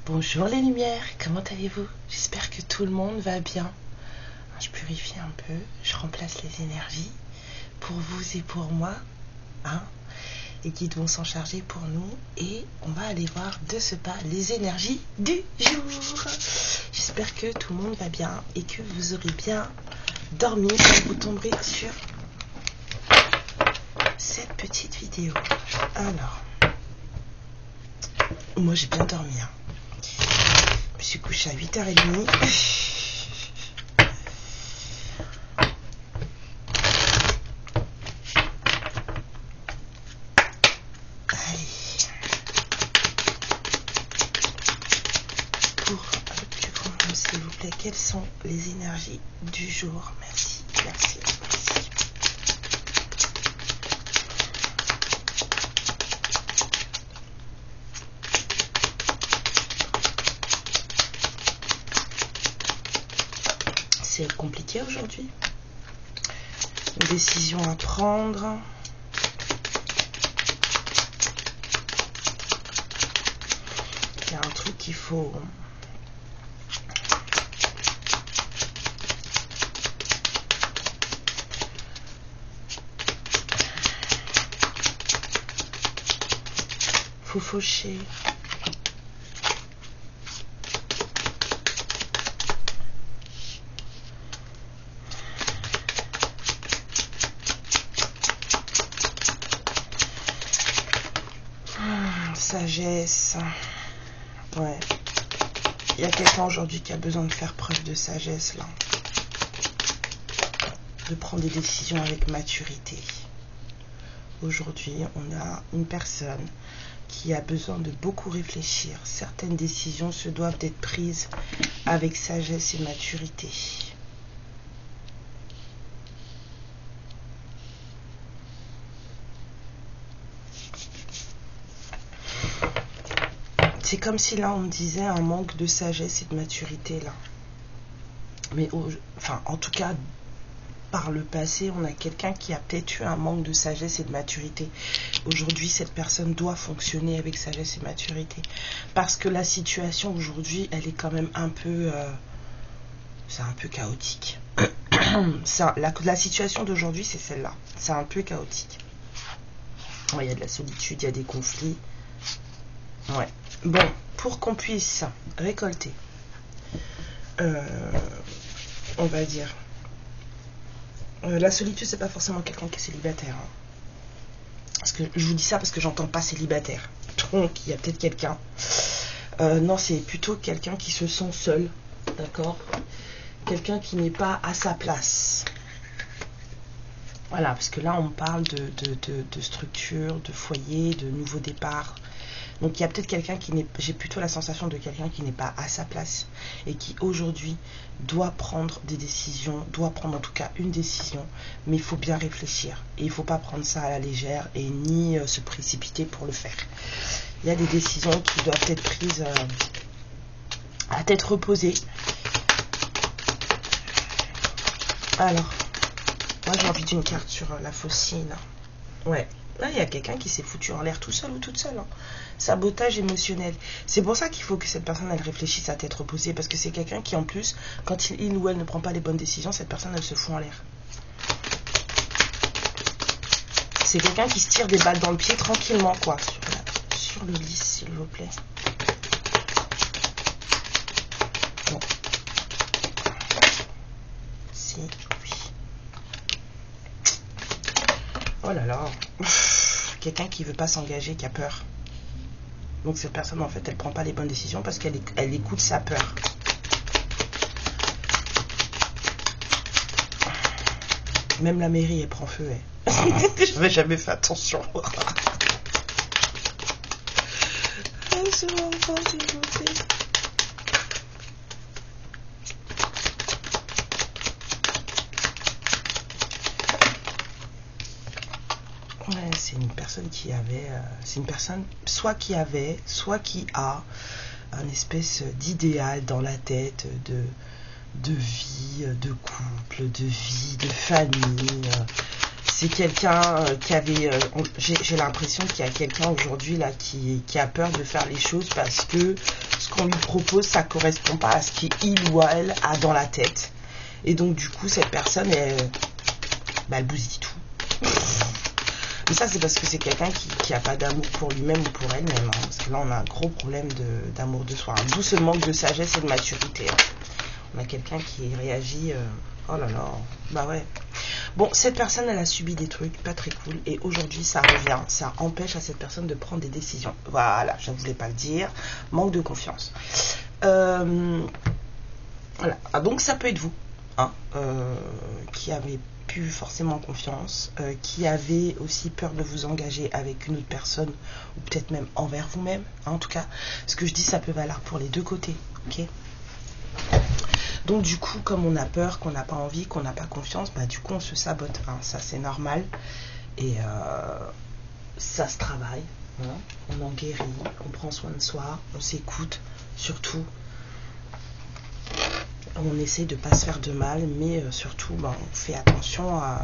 Bonjour les lumières, comment allez-vous? J'espère que tout le monde va bien. Je purifie un peu, je remplace les énergies pour vous et pour moi. Les guides vont s'en charger pour nous et on va aller voir de ce pas les énergies du jour. J'espère que tout le monde va bien et que vous aurez bien dormi quand vous tomberez sur cette petite vidéo. Alors, moi j'ai bien dormi. Je me suis couchée à 8h30. S'il vous plaît, quelles sont les énergies du jour? Merci, merci, merci. C'est compliqué aujourd'hui. Une décision à prendre. Il y a un truc qu'il faut... faut faucher. Sagesse. Ouais. Il y a quelqu'un aujourd'hui qui a besoin de faire preuve de sagesse là. De prendre des décisions avec maturité. Aujourd'hui, on a une personne qui a besoin de beaucoup réfléchir. Certaines décisions se doivent d'être prises avec sagesse et maturité. C'est comme si là on me disait un manque de sagesse et de maturité là. Mais en tout cas, par le passé, on a quelqu'un qui a peut-être eu un manque de sagesse et de maturité. Aujourd'hui, cette personne doit fonctionner avec sagesse et maturité. Parce que la situation aujourd'hui, elle est quand même un peu... c'est un peu chaotique. La situation d'aujourd'hui, c'est celle-là. C'est un peu chaotique. Ouais, il y a de la solitude, il y a des conflits. Ouais. Bon, pour qu'on puisse récolter, on va dire... la solitude, c'est pas forcément quelqu'un qui est célibataire. Parce que je vous dis ça parce que j'entends pas célibataire. Donc il y a peut-être quelqu'un. Non, c'est plutôt quelqu'un qui se sent seul. D'accord? Quelqu'un qui n'est pas à sa place. Voilà, parce que là on parle de structure, de foyer, de nouveau départ. Donc il y a peut-être quelqu'un qui n'est... J'ai plutôt la sensation de quelqu'un qui n'est pas à sa place et qui aujourd'hui doit prendre des décisions, doit prendre en tout cas une décision, mais il faut bien réfléchir. Et il ne faut pas prendre ça à la légère et ni se précipiter pour le faire. Il y a des décisions qui doivent être prises à tête reposée. Alors, moi j'ai envie d'une carte sur la faucine. Ouais. Là, il y a quelqu'un qui s'est foutu en l'air tout seul ou toute seule. Sabotage émotionnel. C'est pour ça qu'il faut que cette personne, elle réfléchisse à tête reposée. Parce que c'est quelqu'un qui, en plus, quand il ou elle ne prend pas les bonnes décisions, cette personne, elle se fout en l'air. C'est quelqu'un qui se tire des balles dans le pied tranquillement, quoi. Sur le lit, s'il vous plaît. Bon. Si, oui. Oh là là. Quelqu'un qui veut pas s'engager, qui a peur. Donc cette personne, en fait, elle prend pas les bonnes décisions parce qu'elle écoute sa peur. Même la mairie, elle prend feu. J'avais jamais fait attention. Ouais, c'est une personne qui avait... c'est une personne soit qui avait, soit qui a un espèce d'idéal dans la tête de vie, de couple, de vie, de famille. C'est quelqu'un qui avait... j'ai l'impression qu'il y a quelqu'un aujourd'hui là qui a peur de faire les choses parce que ce ce qu'on lui propose, ça correspond pas à ce qu'il ou elle a dans la tête. Et donc du coup, cette personne, elle bousille tout. Mais ça, c'est parce que c'est quelqu'un qui a pas d'amour pour lui-même ou pour elle-même. Hein, parce que là, on a un gros problème d'amour de soi. Hein. D'où ce manque de sagesse et de maturité. Hein. On a quelqu'un qui réagit... oh là là, bah ouais. Bon, cette personne, elle a subi des trucs pas très cool. Et aujourd'hui, ça revient. Ça empêche à cette personne de prendre des décisions. Voilà, je ne voulais pas le dire. Manque de confiance. Voilà. Ah, donc, ça peut être vous. Hein, qui avez plus forcément confiance, qui avait aussi peur de vous engager avec une autre personne ou peut-être même envers vous-même, hein, en tout cas ce que je dis, ça peut valoir pour les deux côtés, ok. Donc du coup, comme on a peur, qu'on n'a pas envie, qu'on n'a pas confiance, bah du coup on se sabote, hein, ça c'est normal et ça se travaille, hein, on en guérit, on prend soin de soi, on s'écoute surtout. On essaie de ne pas se faire de mal, mais surtout, on fait attention à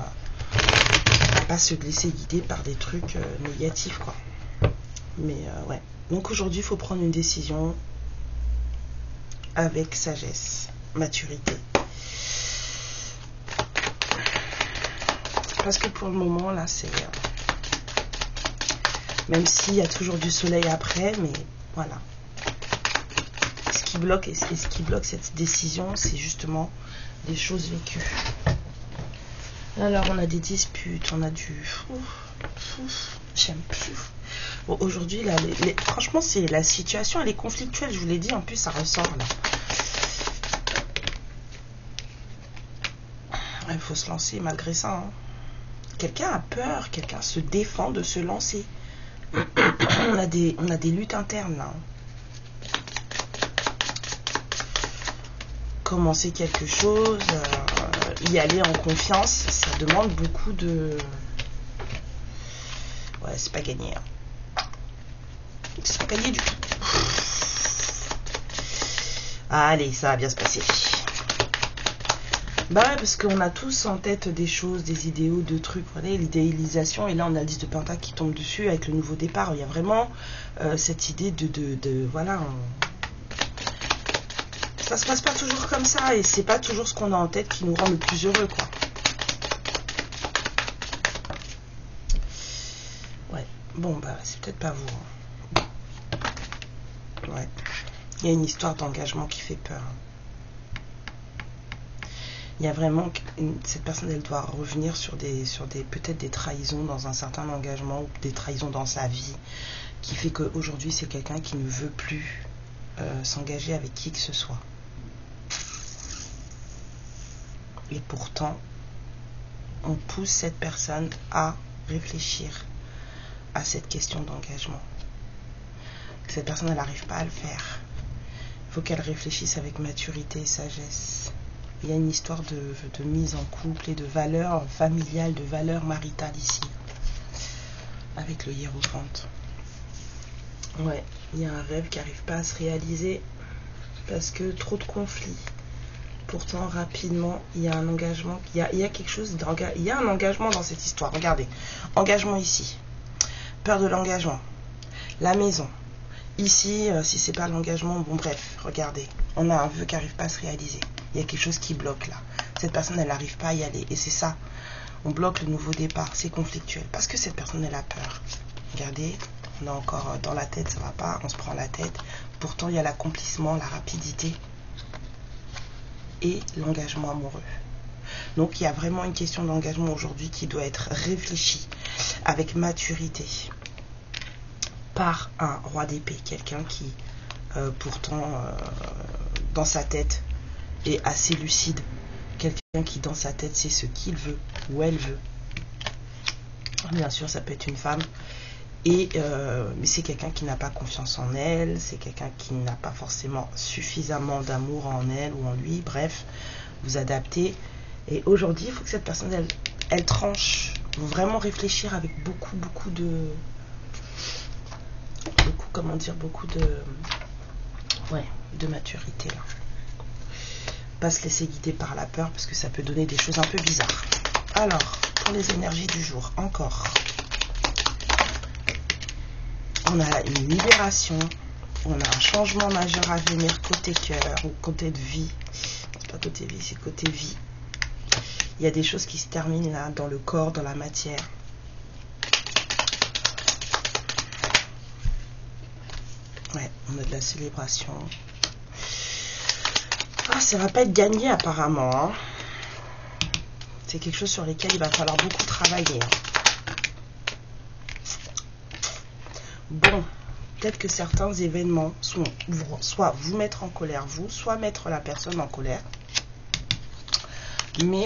ne pas se laisser guider par des trucs négatifs, quoi. Mais ouais. Donc aujourd'hui, il faut prendre une décision avec sagesse, maturité. Parce que pour le moment, là, c'est... même s'il y a toujours du soleil après, mais voilà. Ce qui bloque cette décision, c'est justement des choses vécues. Alors on a des disputes, on a du j'aime plus. Bon, aujourd'hui là, franchement c'est la situation, elle est conflictuelle, je vous l'ai dit, en plus ça ressort là. Il faut se lancer malgré ça. Hein. Quelqu'un a peur, quelqu'un se défend de se lancer. on a des luttes internes là. Commencer quelque chose, y aller en confiance, ça demande beaucoup de... Ouais, c'est pas gagné. Hein. C'est pas gagné du tout. Allez, ça va bien se passer. Bah ouais, parce qu'on a tous en tête des choses, des idéaux, de trucs, voilà, l'idéalisation, et là on a le 10 de Pentacle qui tombe dessus avec le nouveau départ. Il y a vraiment cette idée de voilà... Ça se passe pas toujours comme ça et c'est pas toujours ce qu'on a en tête qui nous rend le plus heureux, quoi. Ouais, bon bah c'est peut-être pas vous. Hein. Ouais, il y a une histoire d'engagement qui fait peur. Il y a vraiment cette personne, elle doit revenir sur des peut-être des trahisons dans un certain engagement ou des trahisons dans sa vie qui fait qu'aujourd'hui c'est quelqu'un qui ne veut plus s'engager avec qui que ce soit. Et pourtant, on pousse cette personne à réfléchir à cette question d'engagement. Cette personne, elle n'arrive pas à le faire. Il faut qu'elle réfléchisse avec maturité et sagesse. Il y a une histoire de mise en couple et de valeurs familiales, de valeurs maritales ici. Avec le hiérophante. Ouais, il y a un rêve qui n'arrive pas à se réaliser parce que trop de conflits. Pourtant, rapidement, il y a un engagement, il y a quelque chose, il y a un engagement dans cette histoire. Regardez, engagement ici, peur de l'engagement, la maison. Ici, si c'est pas l'engagement, bon bref, regardez, on a un vœu qui n'arrive pas à se réaliser. Il y a quelque chose qui bloque là. Cette personne, elle n'arrive pas à y aller. Et c'est ça, on bloque le nouveau départ, c'est conflictuel. Parce que cette personne, elle a peur. Regardez, on a encore dans la tête, ça va pas, on se prend la tête. Pourtant, il y a l'accomplissement, la rapidité. Et l'engagement amoureux. Donc il y a vraiment une question d'engagement aujourd'hui qui doit être réfléchie avec maturité par un roi d'épée, quelqu'un qui pourtant dans sa tête est assez lucide, quelqu'un qui dans sa tête sait ce qu'il veut ou elle veut. Bien sûr ça peut être une femme et mais c'est quelqu'un qui n'a pas confiance en elle, c'est quelqu'un qui n'a pas forcément suffisamment d'amour en elle ou en lui, bref, vous adaptez. Et aujourd'hui, il faut que cette personne, elle tranche, vraiment réfléchir avec beaucoup de maturité là. Pas se laisser guider par la peur parce que ça peut donner des choses un peu bizarres. Alors, pour les énergies du jour, encore. On a une libération, On a un changement majeur à venir côté cœur ou côté de vie. C'est pas côté vie, c'est côté vie. Il y a des choses qui se terminent là, dans le corps, dans la matière. Ouais, on a de la célébration. Ah, ça va pas être gagné apparemment. Hein. C'est quelque chose sur lequel il va falloir beaucoup travailler. Bon, peut-être que certains événements sont soit vous mettre en colère vous, soit mettre la personne en colère. Mais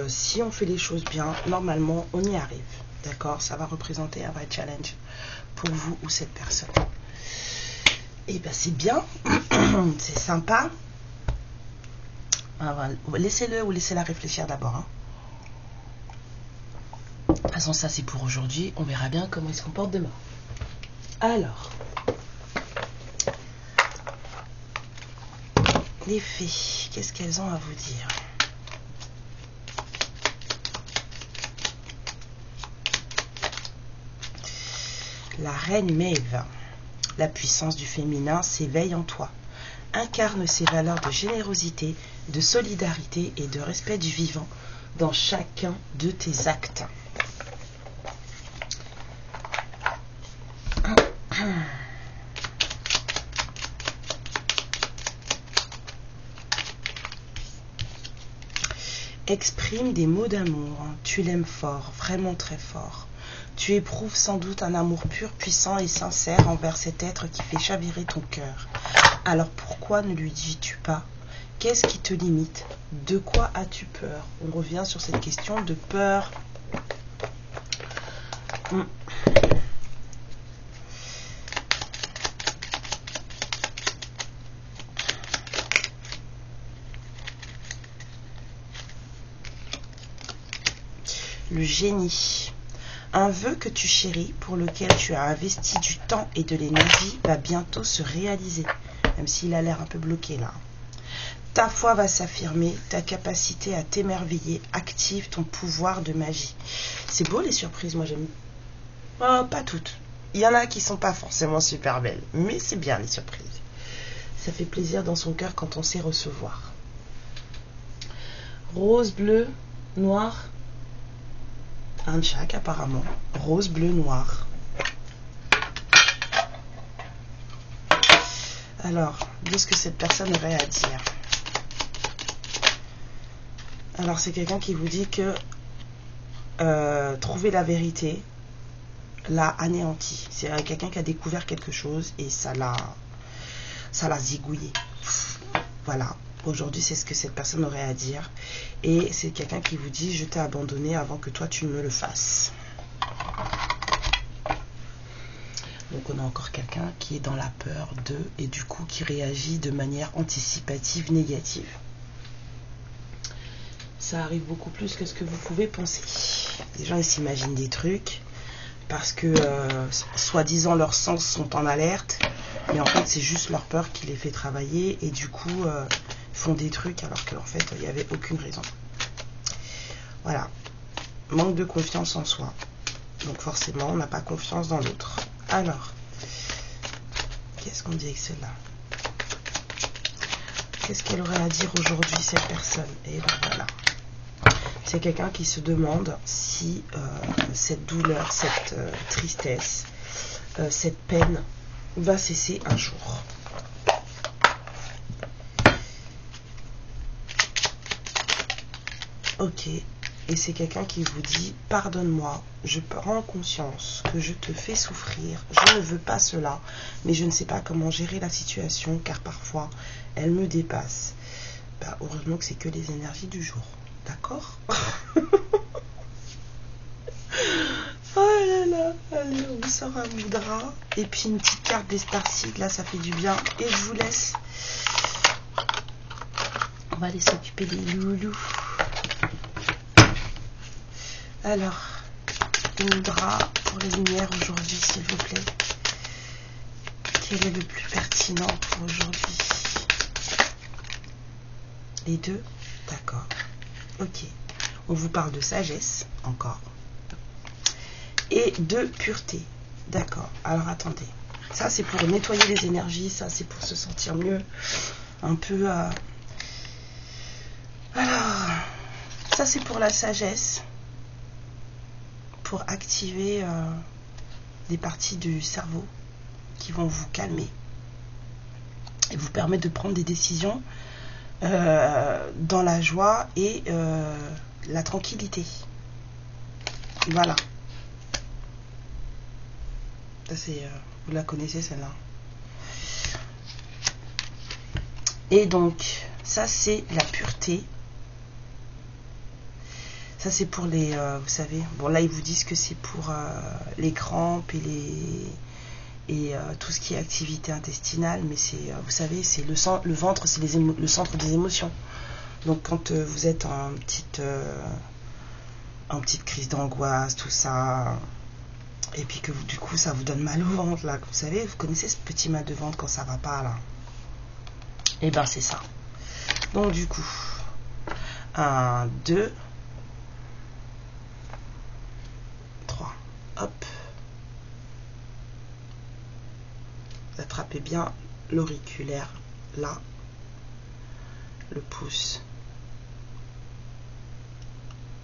si on fait les choses bien, normalement on y arrive. D'accord? Ça va représenter un vrai challenge pour vous ou cette personne. Et ben c'est bien, c'est sympa. Ah, laissez-le ou laissez-la réfléchir d'abord. Hein. De toute façon, ça c'est pour aujourd'hui. On verra bien comment il se comporte demain. Alors, les fées, qu'est-ce qu'elles ont à vous dire? La reine Maeve, la puissance du féminin s'éveille en toi. Incarne ses valeurs de générosité, de solidarité et de respect du vivant dans chacun de tes actes. Exprime des mots d'amour. Tu l'aimes fort, vraiment très fort. Tu éprouves sans doute un amour pur, puissant et sincère envers cet être qui fait chavirer ton cœur. Alors pourquoi ne lui dis-tu pas? Qu'est-ce qui te limite? De quoi as-tu peur? On revient sur cette question de peur. Le génie. Un vœu que tu chéris, pour lequel tu as investi du temps et de l'énergie, va bientôt se réaliser, même s'il a l'air un peu bloqué là. Ta foi va s'affirmer, ta capacité à t'émerveiller active ton pouvoir de magie. C'est beau les surprises, moi j'aime. Oh, pas toutes. Il y en a qui sont pas forcément super belles, mais c'est bien les surprises. Ça fait plaisir dans son cœur quand on sait recevoir. Rose, bleu, noir. Un de chaque apparemment. Rose, bleu, noir. Alors, qu'est-ce que cette personne aurait à dire? Alors, c'est quelqu'un qui vous dit que trouver la vérité l'a anéanti. C'est quelqu'un qui a découvert quelque chose et ça l'a zigouillé. Voilà. Aujourd'hui, c'est ce que cette personne aurait à dire. Et c'est quelqu'un qui vous dit, je t'ai abandonné avant que toi, tu me le fasses. Donc, on a encore quelqu'un qui est dans la peur de, et du coup, qui réagit de manière anticipative, négative. Ça arrive beaucoup plus que ce que vous pouvez penser. Les gens, ils s'imaginent des trucs parce que, soi-disant, leurs sens sont en alerte. Mais en fait, c'est juste leur peur qui les fait travailler. Et du coup... font des trucs alors qu'en fait il n'y avait aucune raison. Voilà, manque de confiance en soi, donc forcément on n'a pas confiance dans l'autre. Alors qu'est-ce qu'on dit avec celle-là? Qu'est-ce qu'elle aurait à dire aujourd'hui cette personne? Et ben voilà, c'est quelqu'un qui se demande si cette douleur, cette tristesse, cette peine va cesser un jour. Ok, et c'est quelqu'un qui vous dit « Pardonne-moi, je prends conscience que je te fais souffrir, je ne veux pas cela, mais je ne sais pas comment gérer la situation car parfois elle me dépasse. » Bah, heureusement que c'est que les énergies du jour, d'accord? Oh là là, allez, on sort un moudra et puis une petite carte des Starseed, là ça fait du bien, et je vous laisse. On va aller s'occuper des loulous. Alors, une drap pour les lumières aujourd'hui, s'il vous plaît. Quel est le plus pertinent pour aujourd'hui? Les deux? D'accord. Ok. On vous parle de sagesse, encore. Et de pureté. D'accord. Alors, attendez. Ça, c'est pour nettoyer les énergies. Ça, c'est pour se sentir mieux. Un peu... Alors, ça, c'est pour la sagesse. Pour activer des parties du cerveau qui vont vous calmer. Et vous permettre de prendre des décisions dans la joie et la tranquillité. Voilà. Ça, c'est... vous la connaissez, celle-là. Et donc, ça, c'est la pureté. Ça, c'est pour les... vous savez, bon, là, ils vous disent que c'est pour les crampes et tout ce qui est activité intestinale. Mais c'est, vous savez, c'est le ventre, c'est le centre des émotions. Donc, quand vous êtes en petite crise d'angoisse, tout ça... Et puis que du coup, ça vous donne mal au ventre, là. Vous savez, vous connaissez ce petit mal de ventre quand ça va pas, là. Et ben, c'est ça. Donc, du coup, 1, 2, 3. Hop. Vous attrapez bien l'auriculaire, là. Le pouce.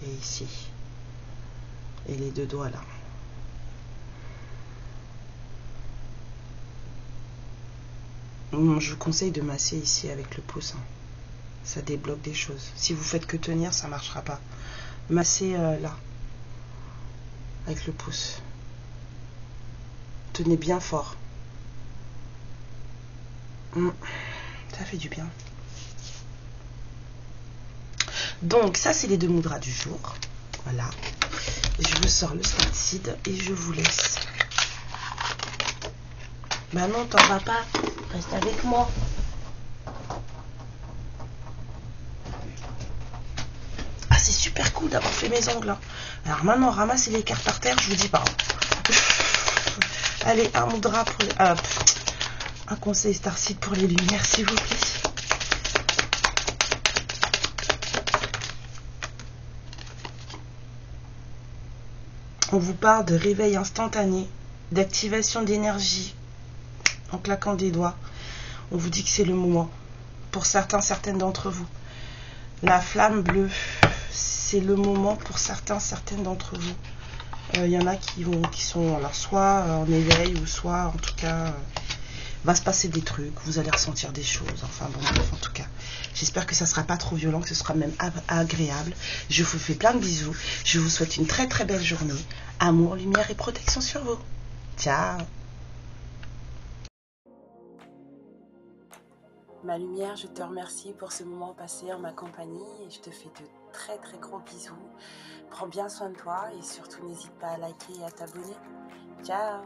Et ici. Et les 2 doigts, là. Je vous conseille de masser ici avec le pouce. Ça débloque des choses. Si vous faites que tenir, ça ne marchera pas. Massez là. Avec le pouce. Tenez bien fort. Ça fait du bien. Donc, ça, c'est les 2 mudras du jour. Voilà. Je vous sors le starseed et je vous laisse. Bah non, t'en vas pas. Reste avec moi. Ah, c'est super cool d'avoir fait mes ongles. Hein. Alors maintenant, ramassez les cartes par terre, je vous dis pas. Allez, un mudra pour les... un conseil starseed pour les lumières, s'il vous plaît. On vous parle de réveil instantané, d'activation d'énergie en claquant des doigts. On vous dit que c'est le moment. Pour certaines d'entre vous. La flamme bleue, c'est le moment pour certaines d'entre vous. Il y en a qui sont alors soit en éveil ou soit en tout cas va se passer des trucs, vous allez ressentir des choses. Enfin bon, bref, en tout cas. J'espère que ça ne sera pas trop violent, que ce sera même agréable. Je vous fais plein de bisous. Je vous souhaite une très très belle journée. Amour, lumière et protection sur vous. Ciao. Ma lumière, je te remercie pour ce moment passé en ma compagnie et je te fais de très très gros bisous. Prends bien soin de toi et surtout n'hésite pas à liker et à t'abonner. Ciao.